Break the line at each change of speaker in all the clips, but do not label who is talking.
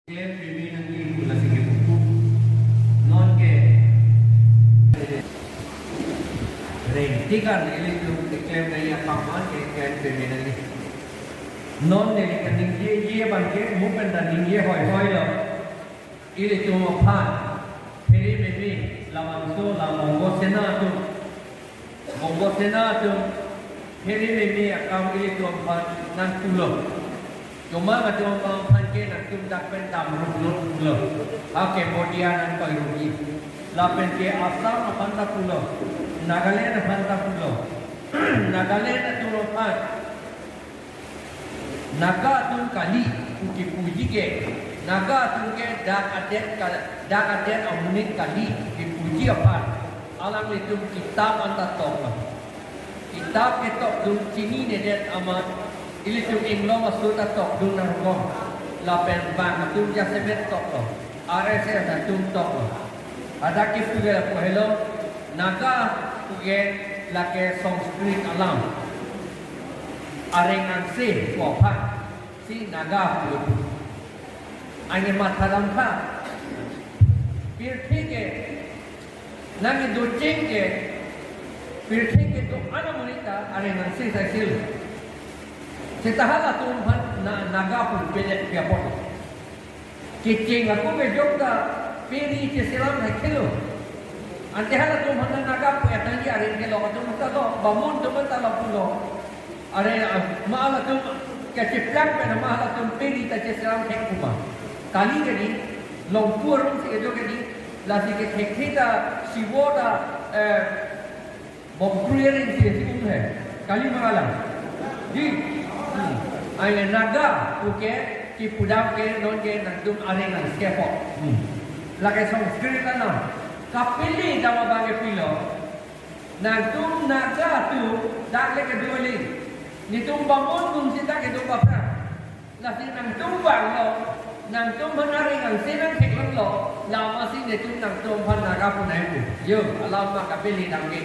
Claim criminally pula sige buku non ke rentikan ini tu claim dari akaman ke claim criminally non dari kening ye ban ke mukan dan ye hoi lo ini tu mapan peri baby lamang tu lamong sena tu peri baby akam ini tu mapan nan pulo cuma macam orang ke nak tundak pentam rulo. Oke, kemudian nan kau rugi. Lapen ke asam apanta pulo. Nagaland apanta pulo. Nagaland turopan. Naga tun kali uki puji ke. Naga tun ke dak adet amunit kali dipuji apa? Alam itu kitab anta tok. Kitab ke tok dun sini nedet amat ili tu inglo masuk tok dun narko lapen bang tu jasebet tok to RSS na tu tok ada kitu ge ko hello naga uge lake Sanskrit alam arengan se ko pha si naga pu ane mataram kha pir thike nangi do chenge pir thike to anamonita arengan se sa sil setahala tuhan naga pun pelet dia pot. Kicing aku bejokta peri seselam nak kilo. Antehala tuhan naga pun yang tadi hari kilo tu mesti tu bangun tu mesti lah pulo. Are malah tu keciplak pada malah tu peri tak seselam hek kuma. Kali jadi lompur si itu jadi lagi kita siwoda bombuyerin si umhe. Kali malam. Di Ayo naga, oke, ki pudam ke non ke nandum arengan siapa? Lagi Sanskrit kan? Kapili dalam bagai pilo, nandum naga tu dak lagi dua lagi. Ni tu bangun tu kita ke tu apa? Lagi nandum bang lo, nandum arengan senang keklang lo, lama sih ni tu nandum pan naga pun naik. Yo, alam mak kapili dalam ke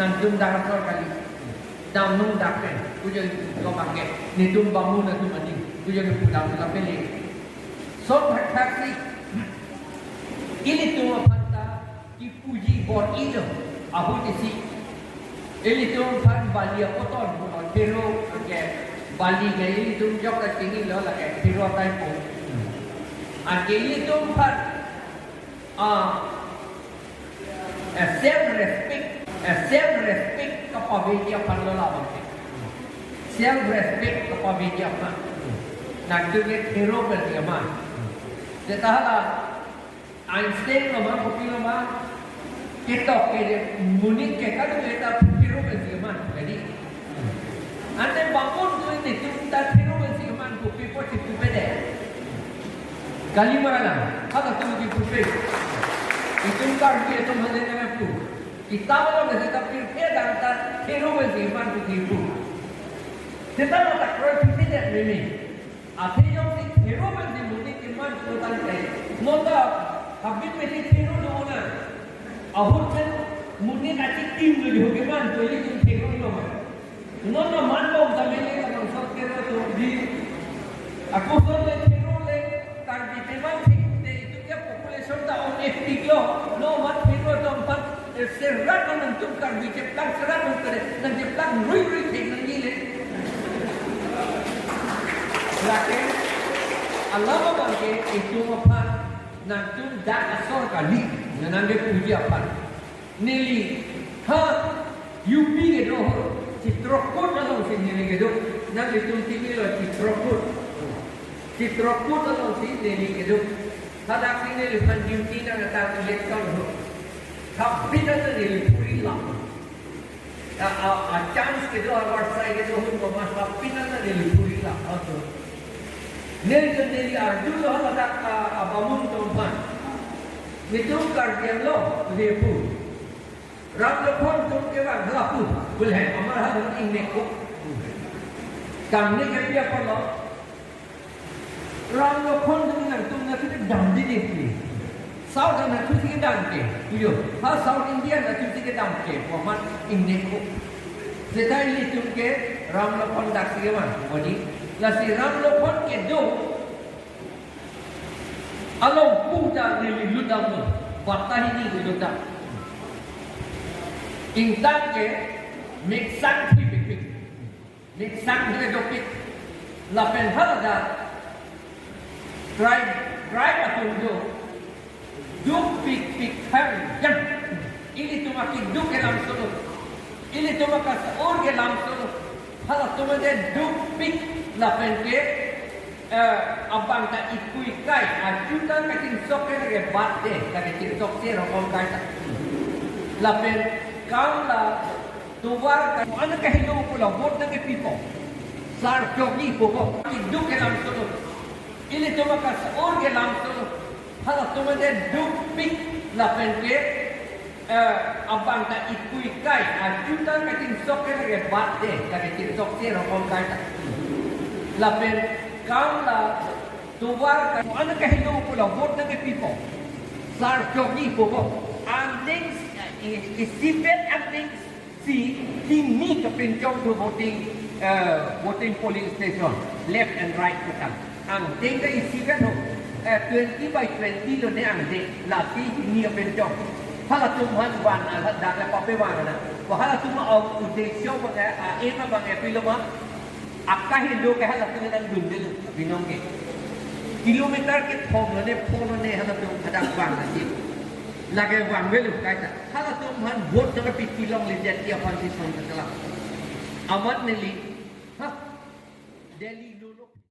nandum dak kali. Dalam dak pen, tujuh kau pakai ni tu bangun tu mandi, tujuh tu dalam tu pilih. So taksi ini tu apa? Dipuji bor itu, aku disi. Ini tu pan Bali kotor, Tero ke Bali ke ini tu jauh ke sini lo lagi Tero type. Ane ini tu pan self respect kapabili apa lo lawan self respect kapabili apa nak juga hero berdiaman setahala Einstein nama kopi nama kita kira munik ke kalau kita hero berdiaman jadi anda bangun tu ini kita hero berdiaman kopi pun itu beda kali mana ada tu di kopi itu kan dia tu mana dengan tu kita mahu kita pilih dan kita hero berziman tu hibu. Kita mahu tak kerja tidak ini. Asyik yang si hero berziman ni kiman sultan kaya. Nota habis mesti hero dulu na. Ahur kan muni kacik tim tu juga kiman tu ini tu hero dulu. Nota manbom tapi ni kalau sok hero tu di. Aku soal hero le kan di teman itu dia population dah on FP kilo. No mat hero tu empat. Serat menentukan diceplak serat menentukan dan ceplak rui teknologi le. Lagi Allah bangke itu apa? Nanti dah asal kali nanti puji apa? Nili ha UP ke doh citrokut dalam sini ke doh nanti tu sini lo citrokut dalam sini ke doh. Kadang sini lepas duty nak datang election doh. Tapi dah jadi puri lah. Chance kita awak saya kita pun mas tapi dah jadi puri lah. Atau ni arju lah tak bangun tuan. Itu kerja lo dia pun. Ram lepon tu kita gelapu. Boleh amal hal ini ko. Kami kerja apa lo? Ram lepon tu nanti dandi dia. South na tu sige danke, tuyo. Ha South India na tu sige danke, waman India ko. Sedai li tu ke Ram Lokon dak sige man, wadi. La si Ram Lokon ke do Buddha really ludam no, batahini ludam. Intan ke mixang tipik, mixang dia dopik, lapen halada, drive atau duk pik hari jam, ini tu makin duk dalam solo, ini tu makan seor dalam solo, halah tu macam duk pik lapen ke abang tak ikui kai, ajudan kating sok ke lagi bat deh, kating sok ke rokok kai tak, lapen kau lah tuar kan, mana kehidupan pula, buat dengan people, sar jogi pokok, hidup dalam solo, ini tu makan seor dalam solo, halah tu macam duk pik lapen ke abang tak ikui kai, ajudan kating sok ke lagi bat deh, kating sok ke rokok kai tak, lapen kau lah tuar kan, mana kehidupan pula, buat dengan people, sar jogi pokok, anding isipet anding si ini kepencong tu voting polling station left and right tu kan, anding ke isipet tu 20/20 lo ni anding lagi ini kepencong, kalau tuhan wan ada dah apa wan na, kalau cuma udesyo bang ema bang piloma akah hidup ke halat dengan dundel binong ke kilometer ke thom ne phone ne halat tu ada wang nasi lagi wang belu kata halat tu man vote dengan pilong lihat dia panti son telah amat neli ha Delhi